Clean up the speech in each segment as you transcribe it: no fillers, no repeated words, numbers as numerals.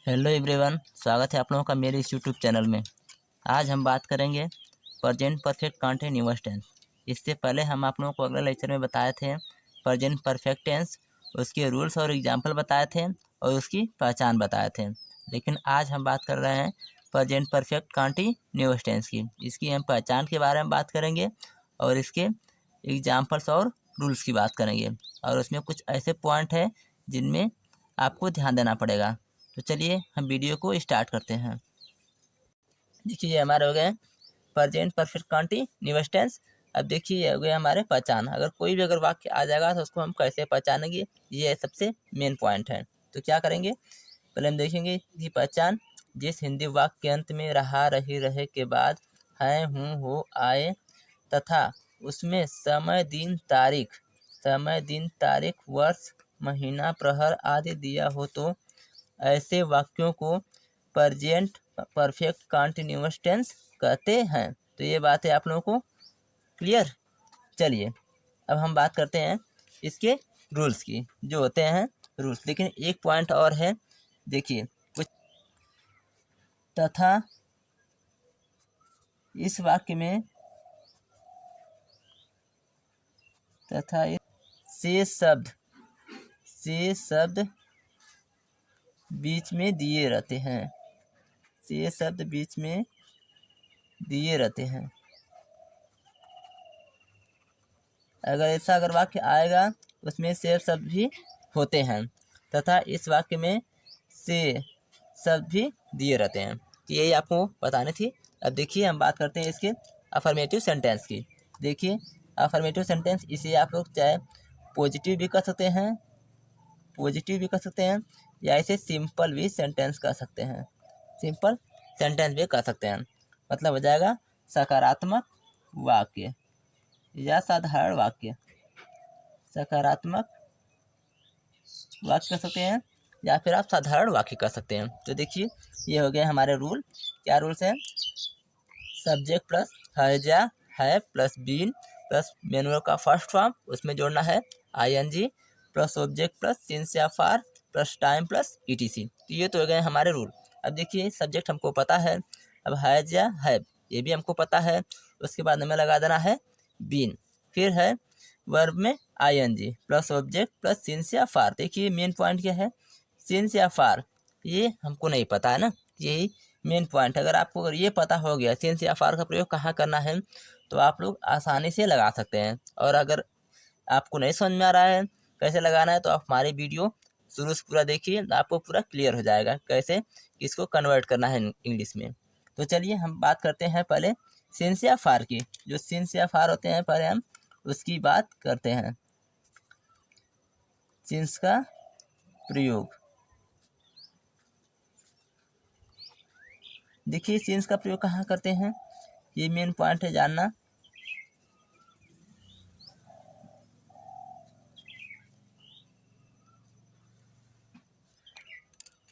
Hello everyone, स्वागत है आप लोगों का मेरे इस यूट्यूब चैनल में। आज हम बात करेंगे प्रेजेंट परफेक्ट कंटिन्यूअस टेंस। इससे पहले हम आप लोगों को अगले लेक्चर में बताए थे प्रेजेंट परफेक्ट टेंस, उसके रूल्स और एग्जाम्पल बताए थे और उसकी पहचान बताए थे। लेकिन आज हम बात कर रहे हैं प्रेजेंट परफेक्ट कंटिन्यूअस टेंस की। इसकी हम पहचान के बारे में बात करेंगे और इसके एग्जाम्पल्स और रूल्स की बात करेंगे। और उसमें कुछ ऐसे पॉइंट है जिनमें आपको ध्यान देना पड़ेगा। तो चलिए हम वीडियो को स्टार्ट करते हैं। देखिए ये हमारे हो गए प्रेजेंट परफेक्ट कंटिन्यूअस टेंस। अब देखिए ये हो गया हमारे पहचान। अगर कोई भी अगर वाक्य आ जाएगा तो उसको हम कैसे पहचानेंगे, ये सबसे मेन पॉइंट है। तो क्या करेंगे, पहले हम देखेंगे कि पहचान। जिस हिंदी वाक्य के अंत में रहा, रही, रहे के बाद है, हूँ, हो, आए तथा उसमें समय, दिन, तारीख, वर्ष, महीना, प्रहर आदि दिया हो तो ऐसे वाक्यों को प्रेजेंट परफेक्ट कंटिन्यूअस टेंस कहते हैं। तो ये बात है आप लोगों को क्लियर। चलिए अब हम बात करते हैं इसके रूल्स की, जो होते हैं रूल्स। लेकिन एक पॉइंट और है, देखिए कुछ तथा इस वाक्य में से शब्द बीच में दिए रहते हैं, से शब्द बीच में दिए रहते हैं। अगर ऐसा अगर वाक्य आएगा उसमें से शब्द भी होते हैं तथा इस वाक्य में से शब्द भी दिए रहते हैं। तो यही आपको बतानी थी। अब देखिए हम बात करते हैं इसके अफर्मेटिव सेंटेंस की। देखिए अफर्मेटिव सेंटेंस, इसे आप लोग चाहे पॉजिटिव भी कर सकते हैं या इसे सिंपल भी सेंटेंस कर सकते हैं, सिंपल सेंटेंस भी कर सकते हैं। मतलब हो जाएगा सकारात्मक वाक्य या साधारण वाक्य। सकारात्मक वाक्य कर सकते हैं या फिर आप साधारण वाक्य कर सकते हैं। तो देखिए ये हो गए हमारे रूल। क्या रूल्स हैं, सब्जेक्ट प्लस हैजा, है प्लस बीन प्लस मैनुअल का फर्स्ट फॉर्म, उसमें जोड़ना है ING plus object plus since या for plus time plus ETC. तो ये तो हो गए हमारे रूल। अब देखिए सब्जेक्ट हमको पता है, अब हैजा है ये भी हमको पता है। उसके बाद हमें लगा देना है बीन, फिर है वर्ब में ING plus object plus since या फार। देखिए मेन पॉइंट क्या है, सिंस या फार ये हमको नहीं पता है ना, यही मेन पॉइंट। अगर आपको अगर ये पता हो गया सिंस या फार का प्रयोग कहाँ करना है तो आप लोग आसानी से लगा सकते हैं। और अगर आपको नहीं समझ में आ रहा है कैसे लगाना है तो आप हमारी वीडियो शुरू से पूरा देखिए, आपको पूरा क्लियर हो जाएगा कैसे इसको कन्वर्ट करना है इंग्लिश में। तो चलिए हम बात करते हैं पहले सिंस या फार की। जो सिंस या फार होते हैं पहले हम उसकी बात करते हैं। सिंस का प्रयोग, देखिए सिंस का प्रयोग कहाँ करते हैं, ये मेन पॉइंट है जानना।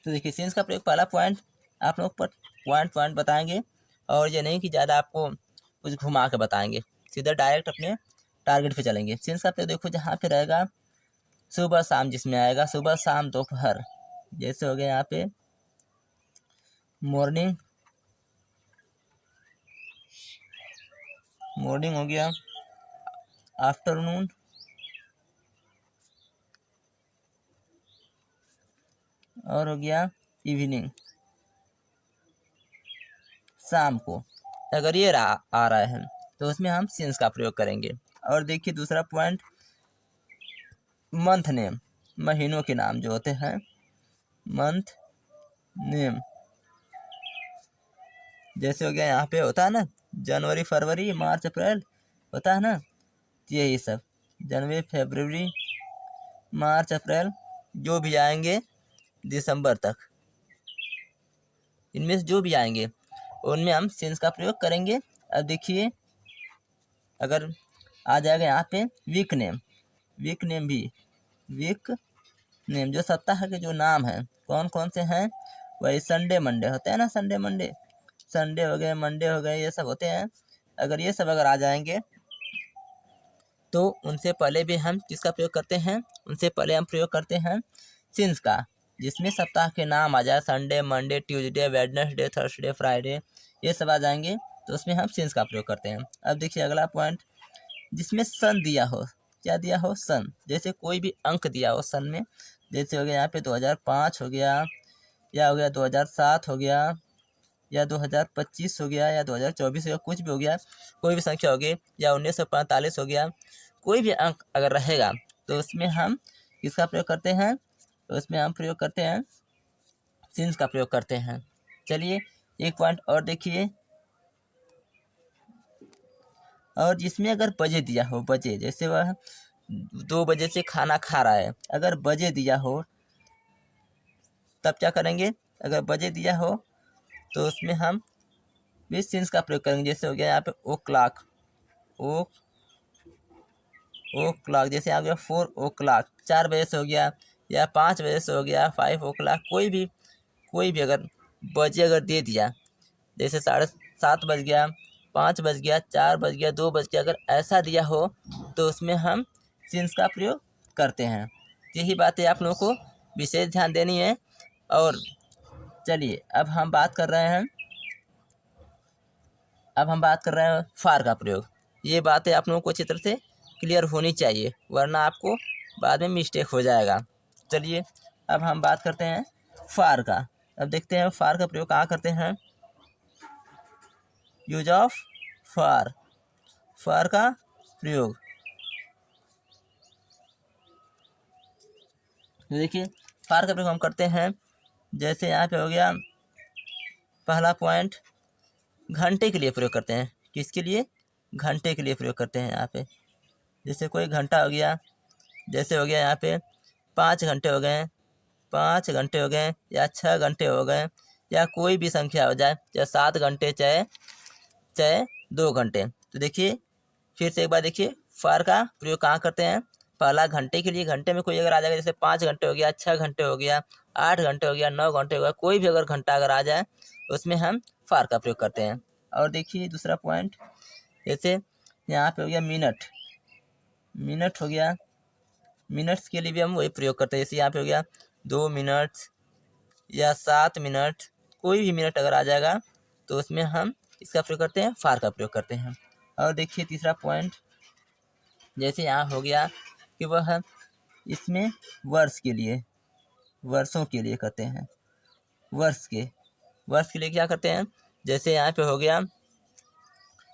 तो देखिए सिंस का प्रयोग पहला पॉइंट आप लोग पर पॉइंट बताएंगे और ये नहीं कि ज़्यादा आपको कुछ घुमा के बताएंगे, सीधा डायरेक्ट अपने टारगेट पे चलेंगे। सिंस का प्रयोग देखो जहाँ पे रहेगा सुबह शाम, जिसमें आएगा सुबह शाम दोपहर, जैसे हो गया यहाँ पे मॉर्निंग हो गया, आफ्टरनून, और हो गया इवनिंग, शाम को। अगर ये आ रहा है तो उसमें हम सिंस का प्रयोग करेंगे। और देखिए दूसरा पॉइंट, मंथ नेम, महीनों के नाम जो होते हैं, मंथ नेम, जैसे हो गया यहाँ पे होता है ना जनवरी फरवरी मार्च अप्रैल होता है ना, यही सब जनवरी फरवरी मार्च अप्रैल जो भी आएंगे दिसंबर तक, इनमें से जो भी आएंगे उनमें हम सिंस का प्रयोग करेंगे। अब देखिए अगर आ जाएगा यहाँ पे वीक नेम भी, वीक नेम जो सप्ताह के जो नाम हैं कौन कौन से हैं, वही संडे मंडे होते हैं ना, संडे हो गए, मंडे हो गए, ये सब होते हैं। अगर ये सब अगर आ जाएंगे तो उनसे पहले भी हम किसका प्रयोग करते हैं, उनसे पहले हम प्रयोग करते हैं सिंस का। जिसमें सप्ताह के नाम आ जाए, Sunday, Monday, Tuesday, Wednesday, Thursday, Friday, ये सब आ जाएंगे, तो उसमें हम सिंस का प्रयोग करते हैं। अब देखिए अगला पॉइंट, जिसमें सन दिया हो, क्या दिया हो, सन, जैसे कोई भी अंक दिया हो सन में, जैसे हो गया यहाँ पे 2005 हो गया, या हो गया 2007 हो गया, या 2025 हो गया, या 2024 हो गया, कुछ भी हो गया, कोई भी संख्या होगी, या 1945 हो गया, कोई भी अंक अगर रहेगा तो उसमें हम किसका प्रयोग करते हैं, तो उसमें हम प्रयोग करते हैं सिंस का प्रयोग करते हैं। चलिए एक पॉइंट और देखिए, और जिसमें अगर बजे दिया हो, बजे, जैसे वह 2 बजे से खाना खा रहा है, अगर बजे दिया हो तब क्या करेंगे, अगर बजे दिया हो तो उसमें हम भी सिंस का प्रयोग करेंगे। जैसे हो गया यहाँ पे ओ क्लॉक, ओ क्लॉक, जैसे आ गया 4 ओ क्लॉक, 4 बजे से हो गया, या 5 बजे से हो गया, 5 ओ क्लॉक, कोई भी अगर बजे अगर दे दिया, जैसे 7:30 बज गया, 5 बज गया, 4 बज गया, 2 बज गया, अगर ऐसा दिया हो तो उसमें हम सिंस का प्रयोग करते हैं। यही बातें आप लोगों को विशेष ध्यान देनी है। और चलिए अब हम बात कर रहे हैं फार का प्रयोग। ये बातें आप लोगों को अच्छी तरह से क्लियर होनी चाहिए, वरना आपको बाद में मिस्टेक हो जाएगा। चलिए अब हम बात करते हैं फार का। अब देखते हैं फार का प्रयोग कहाँ करते हैं। यूज ऑफ फार का प्रयोग, देखिए फार का प्रयोग हम करते हैं, जैसे यहाँ पे हो गया पहला पॉइंट, घंटे के लिए प्रयोग करते हैं। किसके लिए, घंटे के लिए प्रयोग करते हैं यहाँ पे। जैसे कोई घंटा हो गया, जैसे हो गया यहाँ पे 5 घंटे हो गए, 5 घंटे हो गए, या 6 घंटे हो गए, या कोई भी संख्या हो जाए, चाहे 7 घंटे, चाहे 2 घंटे। तो देखिए फिर से एक बार देखिए, फार का प्रयोग कहाँ करते हैं। पहला घंटे के लिए, घंटे में कोई अगर आ जाएगा, जैसे 5 घंटे हो गया, 6 घंटे हो गया, 8 घंटे हो गया, 9 घंटे हो गया, कोई भी अगर घंटा अगर आ जाए उसमें हम फार का प्रयोग करते हैं। और देखिए दूसरा पॉइंट, जैसे यहाँ पे हो गया मिनट हो गया, मिनट्स के लिए भी हम वही प्रयोग करते हैं। जैसे यहाँ पे हो गया 2 मिनट या 7 मिनट, कोई भी मिनट अगर आ जाएगा तो उसमें हम इसका प्रयोग करते हैं, फार का प्रयोग करते हैं। और देखिए तीसरा पॉइंट, जैसे यहाँ हो गया कि वह इसमें वर्ष के लिए, वर्षों के लिए करते हैं, वर्ष के लिए क्या करते हैं। जैसे यहाँ पे हो गया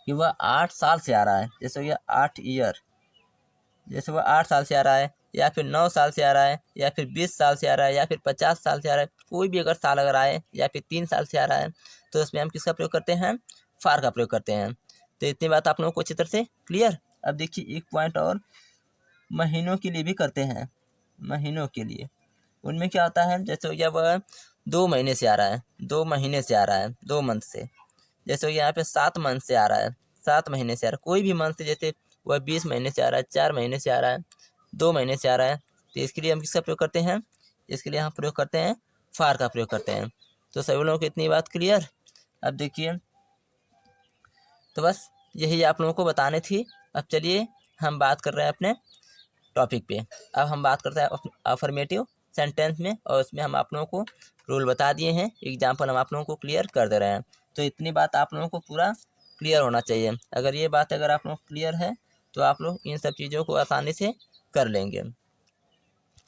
कि वह 8 साल से आ रहा है, जैसे हो गया 8 ईयर, जैसे वह 8 साल से आ रहा है, या फिर 9 साल से आ रहा है, या फिर 20 साल से आ रहा है, या फिर 50 साल से आ रहा है, कोई भी अगर साल अगर आए, या फिर 3 साल से आ रहा है, तो उसमें हम किसका प्रयोग करते हैं, फार का प्रयोग करते हैं। तो इतनी बात आप लोगों को अच्छी तरह से क्लियर। अब देखिए एक पॉइंट और, महीनों के लिए भी करते हैं, महीनों के लिए, उनमें क्या होता है, जैसे हो गया वह 2 महीने से आ रहा है, 2 महीने से आ रहा है, 2 मंथ से, जैसे हो गया यहाँ पे 7 मंथ से आ रहा है, 7 महीने से आ रहा है, कोई भी मंथ से, जैसे वह 20 महीने से आ रहा है, 4 महीने से आ रहा है, 2 महीने से आ रहा है, तो इसके लिए हम किसका प्रयोग करते हैं, इसके लिए हम प्रयोग करते हैं फार का प्रयोग करते हैं। तो सभी लोगों को इतनी बात क्लियर। अब देखिए, तो बस यही आप लोगों को बताने थी। अब चलिए हम बात कर रहे हैं अपने टॉपिक पे। अब हम बात करते हैं अफर्मेटिव सेंटेंस में, और उसमें हम आप लोगों को रूल बता दिए हैं, एग्जाम्पल हम आप लोगों को क्लियर कर दे रहे हैं। तो इतनी बात आप लोगों को पूरा क्लियर होना चाहिए। अगर ये बात अगर आप लोग क्लियर है तो आप लोग इन सब चीज़ों को आसानी से कर लेंगे।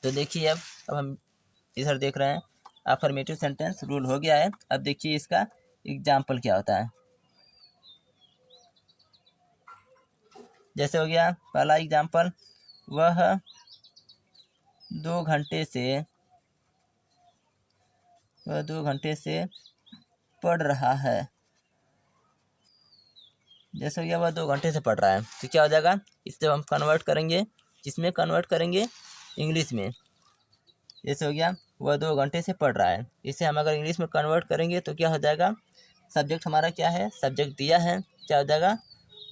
तो देखिए अब हम इधर देख रहे हैं, अफर्मेटिव सेंटेंस रूल हो गया है। अब देखिए इसका एग्जाम्पल क्या होता है। जैसे हो गया पहला एग्जाम्पल, वह 2 घंटे से पढ़ रहा है। जैसे हो गया वह 2 घंटे से पढ़ रहा है, तो क्या हो जाएगा, इसे हम कन्वर्ट करेंगे, किसमें कन्वर्ट करेंगे, इंग्लिश में। जैसे हो गया वह 2 घंटे से पढ़ रहा है, इसे हम अगर इंग्लिश में कन्वर्ट करेंगे तो क्या हो जाएगा, सब्जेक्ट हमारा क्या है, सब्जेक्ट दिया है, क्या हो जाएगा,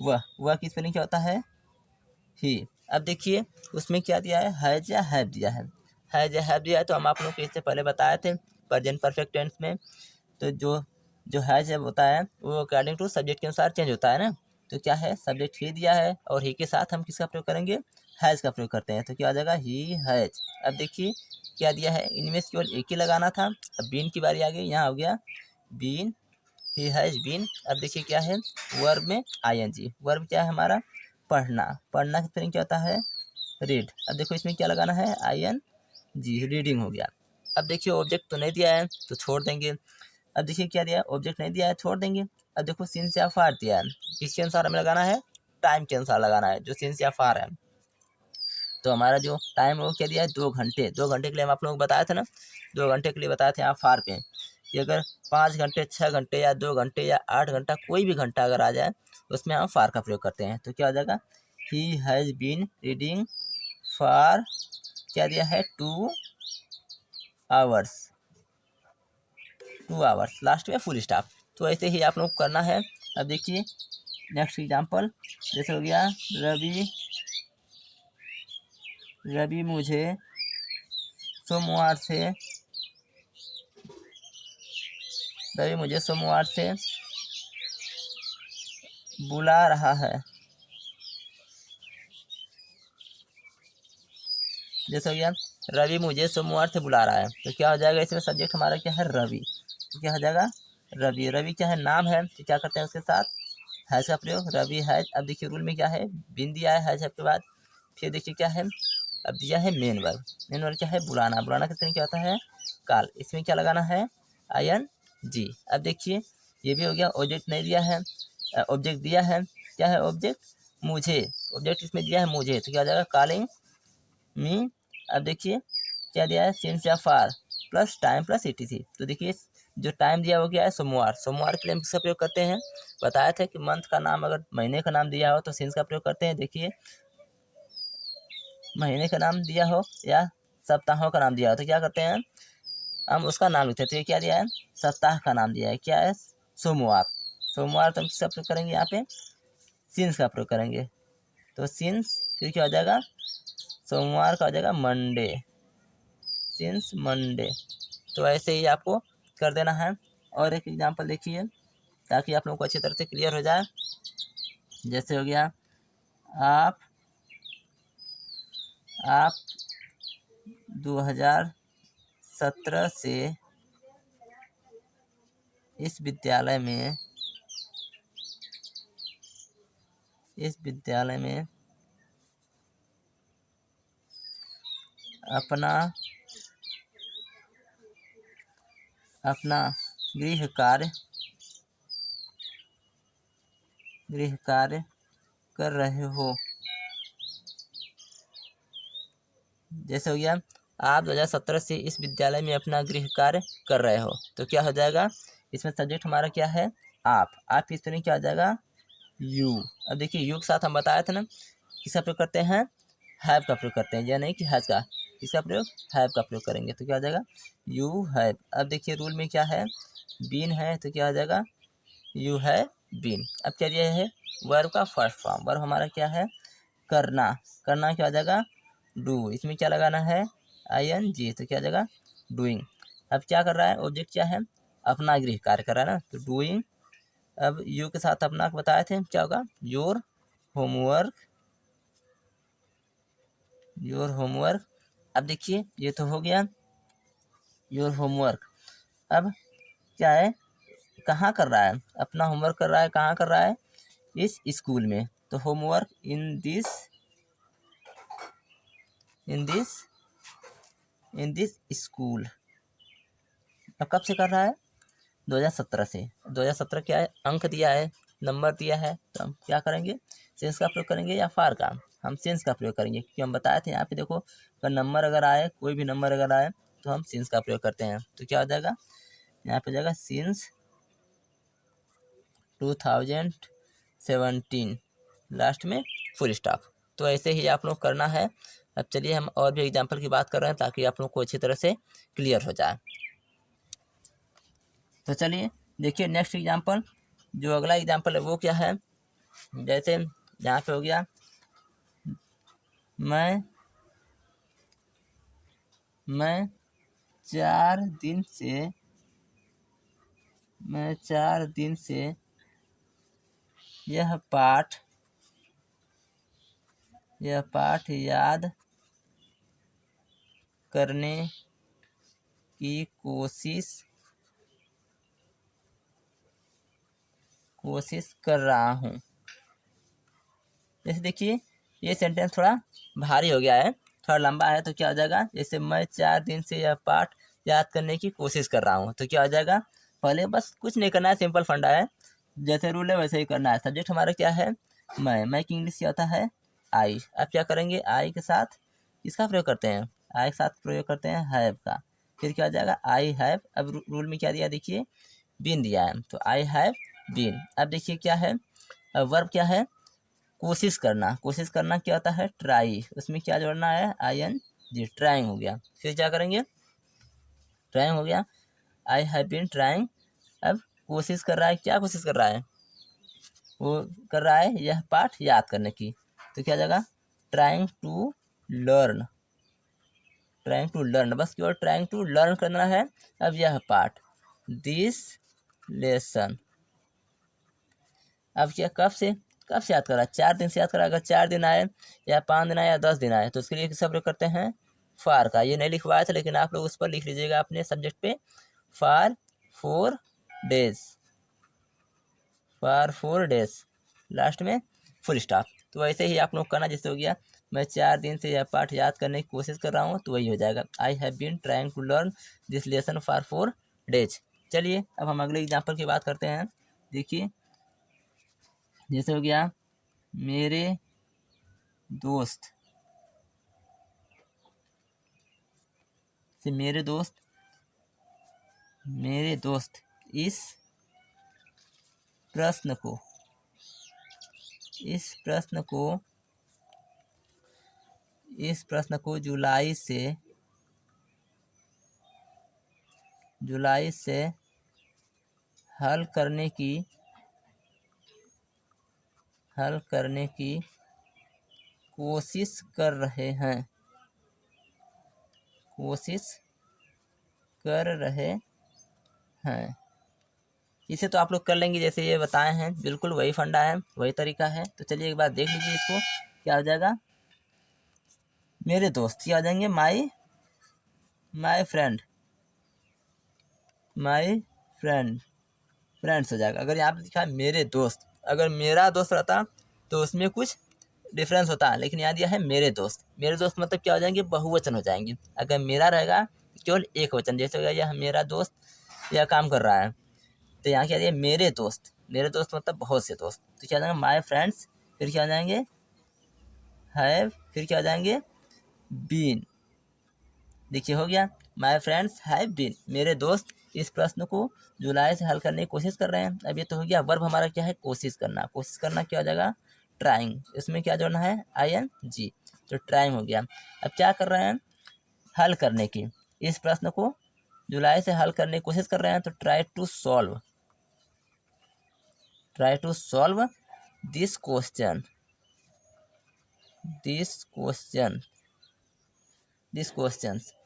वह की स्पेलिंग क्या होता है, ही। अब देखिए उसमें क्या दिया है, हैज या हैव दिया है, हैज या हैव दिया है, तो हम आप लोग को इससे पहले बताए थे प्रेजेंट परफेक्ट टेंस में। तो जो हैज होता है वो अकॉर्डिंग टू सब्जेक्ट के अनुसार चेंज होता है ना। तो क्या है, सब्जेक्ट ही दिया है और ही के साथ हम किसका प्रयोग करेंगे, हैज का प्रयोग करते हैं, तो क्या आ जाएगा, ही हैज। अब देखिए क्या दिया है, इनमें से केवल एक ही लगाना था। अब बीन की बारी आ गई, यहाँ हो गया बीन, ही हैज बीन। अब देखिए क्या है, वर्ब में आईएनजी। वर्ब क्या है हमारा, पढ़ना। पढ़ना की स्पेलिंग क्या होता है, रीड। अब देखो इसमें क्या लगाना है, आईएनजी, रीडिंग हो गया। अब देखिए ऑब्जेक्ट तो नहीं दिया है तो छोड़ देंगे। अब देखिए क्या दिया है, ऑब्जेक्ट नहीं दिया है, छोड़ देंगे। अब देखो सिंस या फार दिया है, किसके अनुसार हमें लगाना है, टाइम के अनुसार लगाना है, जो सिंस या फार है। तो हमारा जो टाइम है वो क्या दिया है, 2 घंटे। 2 घंटे के लिए हम आप लोगों को बताए थे ना, 2 घंटे के लिए बताए थे यहाँ फार पे, कि अगर 5 घंटे, 6 घंटे या 2 घंटे या 8 घंटा, कोई भी घंटा अगर आ जाए उसमें हम फार का प्रयोग करते हैं। तो क्या हो जाएगा, he has been reading for, क्या दिया है, 2 आवर्स, 2 आवर्स, लास्ट में फुल स्टॉप। तो ऐसे ही आप लोग को करना है। अब देखिए नेक्स्ट एग्जाम्पल, जैसे हो गया, रवि मुझे सोमवार से, रवि मुझे सोमवार से बुला रहा है। जैसे हो गया, रवि मुझे सोमवार से बुला रहा है। तो क्या हो जाएगा, इसमें सब्जेक्ट हमारा क्या है, रवि। तो क्या हो जाएगा, रवि। रवि क्या है, नाम है, तो क्या करते हैं उसके साथ हैज का प्रयोग, रवि हैज। अब देखिए रूल में क्या है, बिन दिया है हैज के बाद, फिर देखिए क्या है, अब दिया है मेन वर्ब। मेन वर्ब क्या है, बुलाना। बुलाना किस तरह क्या होता है, काल। इसमें क्या लगाना है, ING। अब देखिए ये भी हो गया, ऑब्जेक्ट नहीं दिया है, ऑब्जेक्ट दिया है, क्या है ऑब्जेक्ट, मुझे। ऑब्जेक्ट इसमें दिया है मुझे, तो क्या हो जाएगा, कॉलिंग मी। अब देखिए क्या दिया है, सिंस या for plus time plus ETC। तो देखिए जो टाइम दिया हो गया है सोमवार। सोमवार के लिए हम किसका प्रयोग करते हैं, बताया था कि मंथ का नाम, अगर महीने का नाम दिया हो तो सिंस का प्रयोग करते हैं। देखिए महीने का नाम दिया हो या सप्ताहों का नाम दिया हो तो क्या करते हैं, हम उसका नाम लिखते हैं। तो ये क्या दिया है, सप्ताह का नाम दिया है, क्या है, सोमवार। सोमवार तो हम किसका प्रयोग करेंगे, यहाँ पे सिंस का प्रयोग करेंगे। तो सिंस, फिर क्या हो जाएगा, सोमवार का हो जाएगा मंडे, सिंस मंडे। तो ऐसे ही आपको कर देना है। और एक एग्जांपल देखिए ताकि आप लोगों को अच्छी तरह से क्लियर हो जाए। जैसे हो गया, आप 2017 से इस विद्यालय में अपना गृह कार्य कर रहे हो। जैसे हो गया, आप 2017 से इस विद्यालय में अपना गृह कार्य कर रहे हो। तो क्या हो जाएगा, इसमें सब्जेक्ट हमारा क्या है, आप की स्पेलिंग क्या हो जाएगा, यू। अब देखिए यू के साथ हम बताए थे ना, किसका प्रयोग करते हैं, हैव का प्रयोग करते हैं, या नहीं कि हैज का, किसका प्रयोग, हैव का प्रयोग करेंगे। तो क्या हो जाएगा, यू हैव। अब देखिए रूल में क्या है, बीन है, तो क्या हो जाएगा, यू हैव बीन। अब क्या दिया है, वर्ब का फर्स्ट फॉर्म। वर्ब हमारा क्या है, करना। करना क्या हो जाएगा, डू। इसमें क्या लगाना है, ING। तो क्या हो जाएगा, डूइंग। अब क्या कर रहा है, ऑब्जेक्ट क्या है, अपना गृह कार्य कर रहा है ना, तो डूइंग। अब यू के साथ अपना बताए थे, क्या होगा, योर होमवर्क, योर होमवर्क। अब देखिए ये तो हो गया योर होमवर्क। अब क्या है, कहाँ कर रहा है, अपना होमवर्क कर रहा है, कहाँ कर रहा है, इस स्कूल में। तो होमवर्क इन दिस स्कूल। अब कब से कर रहा है, 2017 से। 2017 क्या है, अंक दिया है, नंबर दिया है, तो हम क्या करेंगे, सेंस का प्रयोग करेंगे या फार का, हम सेंस का प्रयोग करेंगे, क्योंकि हम बताए थे यहाँ पे देखो, अगर नंबर अगर आए, कोई भी नंबर अगर आए तो हम सेंस का प्रयोग करते हैं। तो क्या हो जाएगा, यहाँ पे जाएगा सिंस 2017, लास्ट में फुल स्टॉप। तो ऐसे ही आप लोग करना है। अब चलिए हम और भी एग्जाम्पल की बात कर रहे हैं ताकि आप लोग को अच्छी तरह से क्लियर हो जाए। तो चलिए देखिए नेक्स्ट एग्जाम्पल, जो अगला एग्जाम्पल है वो क्या है। जैसे यहाँ पे हो गया, मैं 4 दिन से यह पाठ याद करने की कोशिश कर रहा हूँ। जैसे देखिए ये सेंटेंस थोड़ा भारी हो गया है, थोड़ा लंबा है, तो क्या हो जाएगा, जैसे मैं 4 दिन से यह पाठ याद करने की कोशिश कर रहा हूँ, तो क्या हो जाएगा, पहले बस कुछ नहीं करना है, सिंपल फंडा है, जैसे रूल है वैसे ही करना है। सब्जेक्ट हमारा क्या है, मैं की इंग्लिश क्या होता है, आई। अब क्या करेंगे, आई के साथ किसका प्रयोग करते हैं, आई के साथ प्रयोग करते हैं हैव का, फिर क्या हो जाएगा, आई हैव। अब रूल में क्या दिया, देखिए बीन दिया है, तो आई हैव बीन। अब देखिए क्या है, अब वर्ब क्या है, कोशिश करना। कोशिश करना क्या होता है, ट्राई, उसमें क्या जोड़ना है, आई एन जी, ट्राइंग हो गया। फिर क्या करेंगे, ट्राइंग हो गया, आई हैव बीन ट्राइंग। अब कोशिश कर रहा है, क्या कोशिश कर रहा है, वो कर रहा है यह पाठ याद करने की, तो क्या जाएगा, trying to learn. Trying to learn, बस केवल ट्राइंग टू लर्न करना है। अब यह पाठ, दिस लेसन। अब क्या, कब से याद करा, 4 दिन से याद करा। अगर 4 दिन आए या 5 दिन आए या 10 दिन आए, तो उसके लिए किसका प्रयोग करते हैं, फार का। ये नहीं लिखवाया था, लेकिन आप लोग उस पर लिख लीजिएगा अपने सब्जेक्ट पे, फार 4 डेज, फार 4 डेज, लास्ट में फुल स्टॉप। तो वैसे ही आप लोग करना, जैसे हो गया, मैं 4 दिन से यह पाठ याद करने की कोशिश कर रहा हूँ, तो वही हो जाएगा, I have been trying to learn this lesson for 4 days. चलिए अब हम अगले एग्जाम्पल की बात करते हैं। देखिए जैसे हो गया, मेरे दोस्त से मेरे दोस्त इस प्रश्न को इस प्रश्न को जुलाई से हल करने की कोशिश कर रहे हैं। इसे तो आप लोग कर लेंगे, जैसे ये बताए हैं, बिल्कुल वही फंडा है, वही तरीका है। तो चलिए एक बार देख लीजिए इसको, क्या हो जाएगा, मेरे दोस्त, क्या हो जाएंगे, माई फ्रेंड्स हो जाएगा। अगर यहाँ पे लिखा है मेरे दोस्त, अगर मेरा दोस्त रहता तो उसमें कुछ डिफरेंस होता, लेकिन यहाँ दिया है मेरे दोस्त मतलब क्या हो जाएंगे, बहुवचन हो जाएंगे। अगर मेरा रहेगा तो केवल एक वचन, जैसे हो गया यह मेरा दोस्त यह काम कर रहा है, तो यहाँ क्या दिया, मेरे दोस्त मतलब बहुत से दोस्त, तो क्या हो जाएगा, माई फ्रेंड्स, फिर क्या हो जाएंगे, हैव, फिर क्या हो जाएंगे, बीन। देखिए हो गया, माई फ्रेंड्स हैव बीन, मेरे दोस्त इस प्रश्न को जुलाई से हल करने की कोशिश कर रहे हैं। अब ये तो हो गया, वर्ब हमारा क्या है, कोशिश करना क्या हो जाएगा, ट्राइंग, इसमें क्या जोड़ना है, आई एन जी, तो ट्राइंग हो गया। अब क्या कर रहे हैं, हल करने की, इस प्रश्न को जुलाई से हल करने की कोशिश कर रहे हैं, तो try to solve this question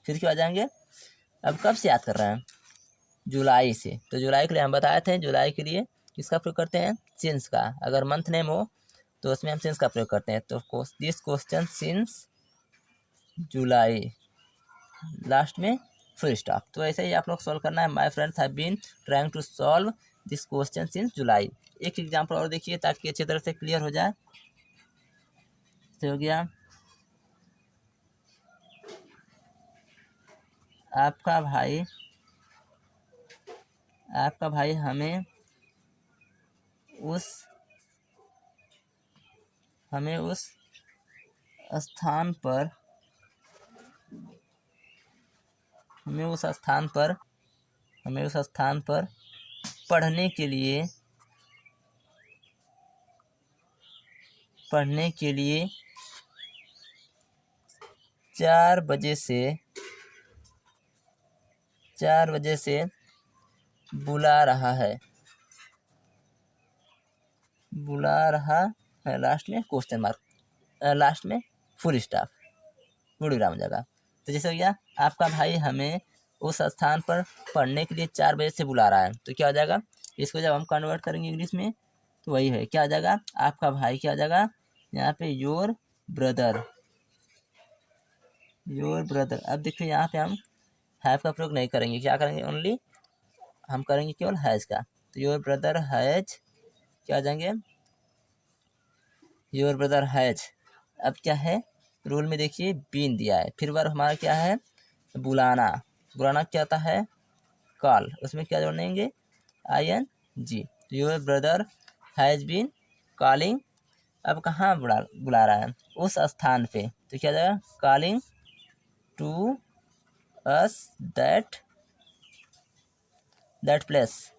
फिर क्या आ जाएंगे, अब कब से याद कर रहे हैं, जुलाई से, तो जुलाई के लिए हम बताए थे, जुलाई के लिए किसका प्रयोग करते हैं, सिंस का। अगर मंथ नेम हो तो उसमें हम सिंस का प्रयोग करते हैं, तो this question since July, last में फुल स्टॉप। तो ऐसे ही आप लोग सॉल्व करना है, my friends have been trying to solve this question since July. एक एग्जाम्पल और देखिए ताकि अच्छी तरह से क्लियर हो जाए। तो हो गया, आपका भाई हमें उस स्थान पर पढ़ने के लिए 4 बजे से बुला रहा है, लास्ट में क्वेश्चन मार्क, लास्ट में फुल स्टॉप, पूर्ण विराम जगह। तो जैसे हो गया, आपका भाई हमें उस स्थान पर पढ़ने के लिए 4 बजे से बुला रहा है, तो क्या हो जाएगा, इसको जब हम कन्वर्ट करेंगे इंग्लिश में तो वही है, क्या आ जाएगा, आपका भाई, क्या आ जाएगा यहाँ पे, योर ब्रदर। अब देखिए यहाँ पे हम हैव का प्रयोग नहीं करेंगे, क्या करेंगे, ओनली हम करेंगे केवल हैज़ का। तो योर ब्रदर हैज, क्या आ जाएंगे, योर ब्रदर हैज। अब क्या है, रूल में देखिए बीन दिया है, फिर वर्ब हमारा क्या है, बुलाना। बुलाना क्या आता है, कॉल, उसमें क्या जोड़ेंगे, ING। Your brother has been calling. अब कहाँ बुला रहा है, उस स्थान पे, तो क्या जाएगा, calling to us that place,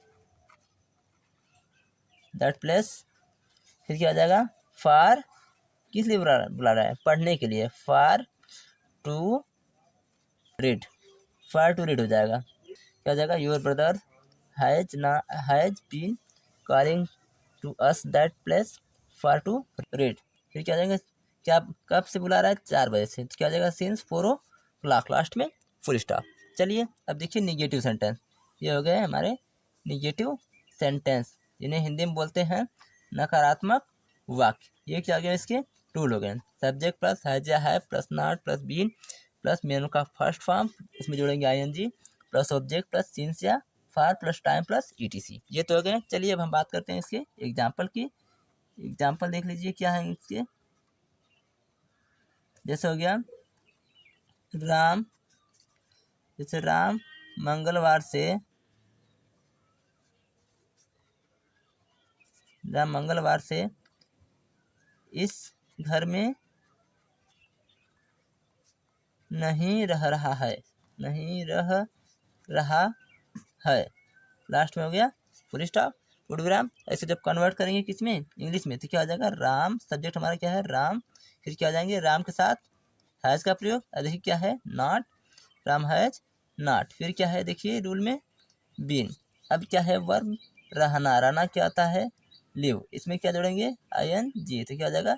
फिर क्या आ जाएगा, फार, किस लिए बुला रहा है, पढ़ने के लिए, फार टू रीड, हो जाएगा, क्या हो जाएगा, your brother has been calling to us that place for to read. फिर क्या जाएगा, क्या कब से बुला रहा है, 4 बजे से, तो क्या हो जाएगा, सिंस 4 o'clock, लास्ट में फुल स्टॉप। चलिए अब देखिए निगेटिव सेंटेंस, ये हो गए हमारे निगेटिव सेंटेंस, जिन्हें हिंदी में बोलते हैं नकारात्मक वाक्य। ये क्या हो गया, इसके टूल हो गए, सब्जेक्ट प्लस हैज या have plus not plus been plus menu का फर्स्ट फॉर्म, इसमें जोड़ेंगे ING plus object plus since या for plus time plus ETC। ये तो हो गए। चलिए अब हम बात करते हैं इसके एग्जाम्पल की। एग्जाम्पल देख लीजिए क्या है इसके, जैसे हो गया राम, जैसे राम मंगलवार से इस घर में नहीं रह रहा है, लास्ट में हो गया फुल स्टॉप, फुल विराम। ऐसे जब कन्वर्ट करेंगे किस में, इंग्लिश में, तो क्या आ जाएगा, राम, सब्जेक्ट हमारा क्या है, राम, फिर क्या आ जाएंगे, राम के साथ हैज का प्रयोग, देखिए क्या है, नॉट, राम हैज नॉट, फिर क्या है, देखिए रूल में बीन। अब क्या है, वर्ब रहना क्या आता है, लिव, इसमें क्या जोड़ेंगे, ING, तो क्या आ जाएगा,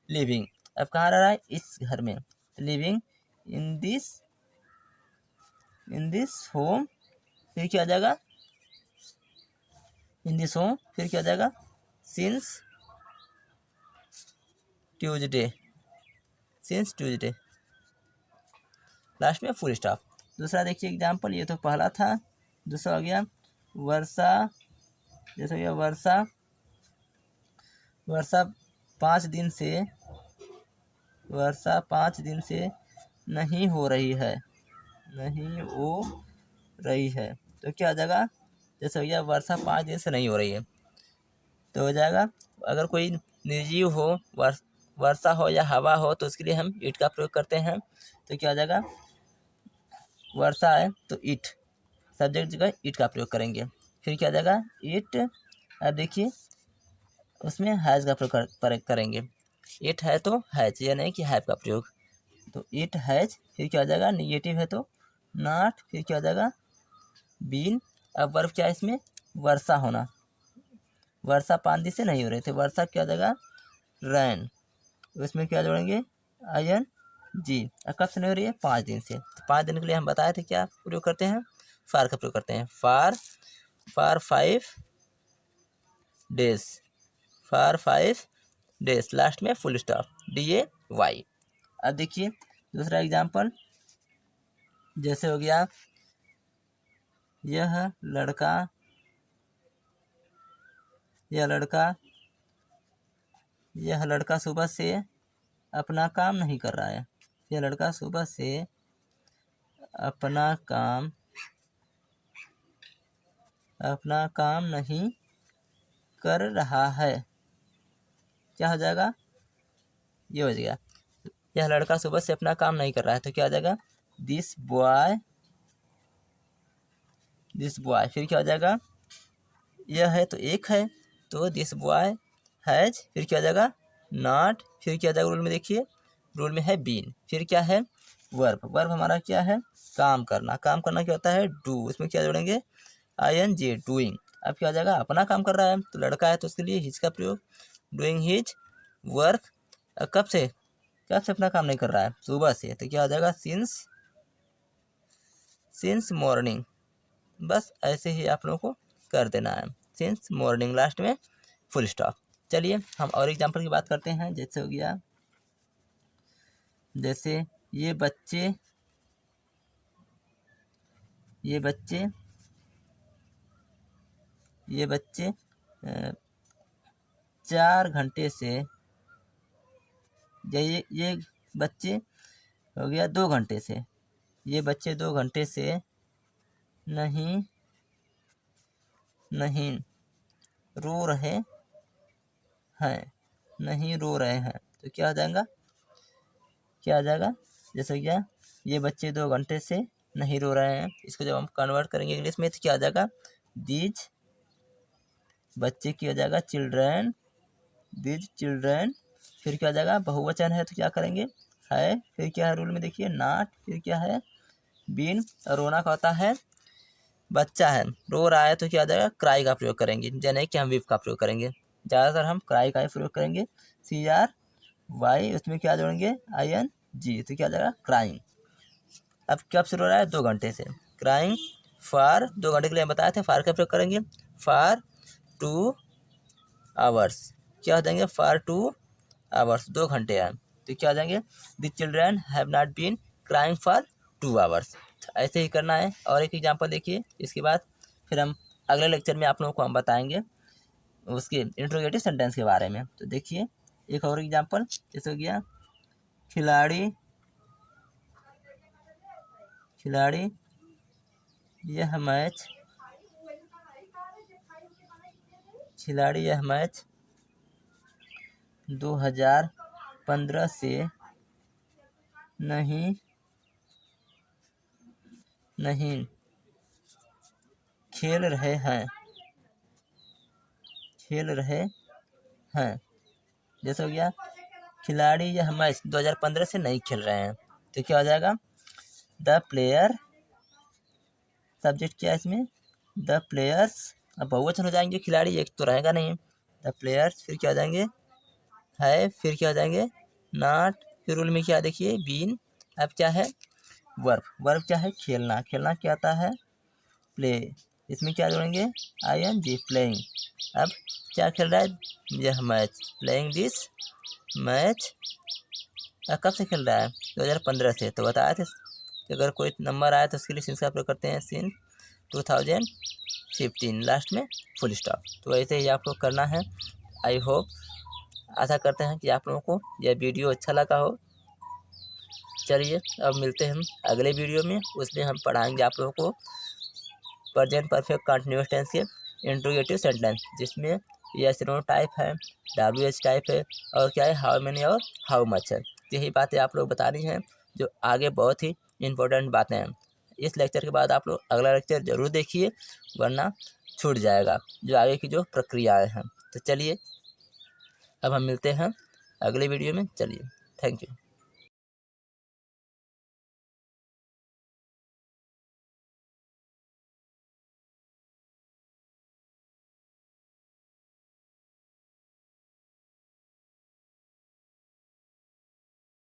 लिविंग। अब कहाँ रह रहा है, इस घर में, लिविंग इन दिस होम, फिर क्या आ जाएगा, इन दिस होम, फिर क्या आ जाएगा, सिंस ट्यूजडे, लास्ट में फुल स्टॉप। दूसरा देखिए एग्जाम्पल, ये तो पहला था, दूसरा हो गया वर्षा, जैसे हो गया वर्षा 5 दिन से नहीं हो रही है, तो क्या आ जाएगा, जैसे हो गया वर्षा 5 दिन से नहीं हो रही है, तो हो जाएगा, अगर कोई निर्जीव हो, वर्षा हो या हवा हो, तो उसके लिए हम इट का प्रयोग करते हैं, तो क्या आ जाएगा, वर्षा है तो इट, सब्जेक्ट जगह इट का प्रयोग करेंगे, फिर क्या आ जाएगा, इट। अब देखिए उसमें हैज़ का प्रयोग करेंगे, इट है तो हैज, या नहीं कि हैव का प्रयोग, तो इट हैज, फिर क्या आ जाएगा, निगेटिव है तो नॉट, फिर क्या आ जाएगा, बीन। अब वर्ब क्या है इसमें, वर्षा होना, वर्षा 5 दिन से नहीं हो रही थी, वर्षा क्या आ जाएगा, रैन, उसमें क्या जोड़ेंगे, ING। कब से नहीं हो रही है, 5 दिन से, तो 5 दिन के लिए हम बताए थे क्या प्रयोग करते हैं, फार का प्रयोग करते हैं, फार 5 डेज, लास्ट में फुल स्टॉप, DAY। अब देखिए दूसरा एग्जाम्पल, जैसे हो गया यह लड़का सुबह से अपना काम नहीं कर रहा है, यह लड़का सुबह से अपना काम नहीं कर रहा है, क्या हो जाएगा, ये हो जाएगा, यह लड़का सुबह से अपना काम नहीं कर रहा है, तो क्या हो जाएगा, दिस बॉय, फिर क्या हो जाएगा, यह है तो एक है, तो दिस बॉय हैज, फिर क्या हो जाएगा, नॉट, फिर क्या हो जाएगा, रूल में देखिए, रूल में है बीन, फिर क्या है, वर्ब हमारा क्या है, काम करना क्या होता है, डू, उसमें क्या जोड़ेंगे, ING, डूइंग। अब क्या हो जाएगा, अपना काम कर रहा है, तो लड़का है तो उसके लिए हिज का प्रयोग, डूइंग हिज वर्क। कब से अपना काम नहीं कर रहा है, सुबह से, तो क्या हो जाएगा, सिंस मॉर्निंग। बस ऐसे ही आप लोगों को कर देना है, सिंस मॉर्निंग, लास्ट में फुल स्टॉप। चलिए हम और एग्जाम्पल की बात करते हैं, जैसे हो गया, जैसे ये बच्चे ये बच्चे 4 घंटे से, ये बच्चे हो गया 2 घंटे से, ये बच्चे 2 घंटे से नहीं रो रहे हैं, नहीं रो रहे हैं। तो क्या आ जाएगा जैसे क्या, ये बच्चे 2 घंटे से नहीं रो रहे हैं, इसको जब हम कन्वर्ट करेंगे इंग्लिश में तो क्या आ जाएगा, दीज बच्चे की हो जाएगा चिल्ड्रन, दीज चिल्ड्रन। फिर क्या आ जाएगा, बहुवचन है तो क्या करेंगे, है, फिर क्या है रूल में देखिए नॉट, फिर क्या है बीन, और रोना का होता है बच्चा है, रो रहा है तो क्या आ जाएगा, क्राई का प्रयोग करेंगे, यानी कि हम वीप का प्रयोग करेंगे, ज़्यादातर हम क्राई का ही प्रयोग करेंगे। CRY उसमें क्या जोड़ेंगे, ING, तो क्या आ जाएगा क्राइंग। अब कब से रो रहा है, 2 घंटे से, क्राइंग फॉर 2 घंटे के लिए हम बताए थे, फॉर का प्रयोग करेंगे, फॉर 2 आवर्स, क्या हो जाएंगे, फॉर 2 आवर्स 2 घंटे हैं, तो क्या हो जाएंगे, the children have not been crying for 2 hours. ऐसे ही करना है। और एक एग्जांपल देखिए, इसके बाद फिर हम अगले लेक्चर में आप लोगों को हम बताएंगे उसके इंट्रोगेटिव सेंटेंस के बारे में। तो देखिए एक और एग्जांपल, जैसे हो गया खिलाड़ी यह मैच 2015 से नहीं खेल रहे हैं, जैसे हो गया खिलाड़ी यह मैच 2015 से नहीं खेल रहे हैं, तो क्या हो जाएगा, द प्लेयर, सब्जेक्ट क्या है इसमें, द प्लेयर्स, अब बहुवचन हो जाएंगे, खिलाड़ी एक तो रहेगा नहीं, द प्लेयर्स, फिर क्या हो जाएंगे है, फिर क्या हो जाएंगे नॉट, फिर रूल में क्या देखिए बीन, अब क्या है वर्ब क्या है, खेलना क्या आता है प्ले, इसमें क्या जोड़ेंगे ING प्लेइंग। अब क्या खेल रहा है, यह मैच, प्लेइंग दिस मैच, कब से खेल रहा है, 2015 से, तो बताया थे कि अगर कोई नंबर आया तो उसके लिए सिंस का प्रयोग करते हैं, सिन 2015 लास्ट में फुल स्टॉप। तो ऐसे ही आप लोग करना है। आई होप, आशा करते हैं कि आप लोगों को यह वीडियो अच्छा लगा हो। चलिए अब मिलते हैं हम अगले वीडियो में, उसमें हम पढ़ाएंगे आप लोगों को प्रेजेंट परफेक्ट कंटिन्यूअस टेंस के इंट्रोगेटिव सेंटेंस, जिसमें यस नो टाइप है, WH टाइप है, और क्या है हाउ मेनी और हाउ मच है। यही बातें आप लोग बतानी हैं, जो आगे बहुत ही इम्पोर्टेंट बातें हैं। इस लेक्चर के बाद आप लोग अगला लेक्चर ज़रूर देखिए, वरना छूट जाएगा जो आगे की जो प्रक्रियाएँ हैं। तो चलिए अब हम मिलते हैं अगले वीडियो में, चलिए थैंक यू।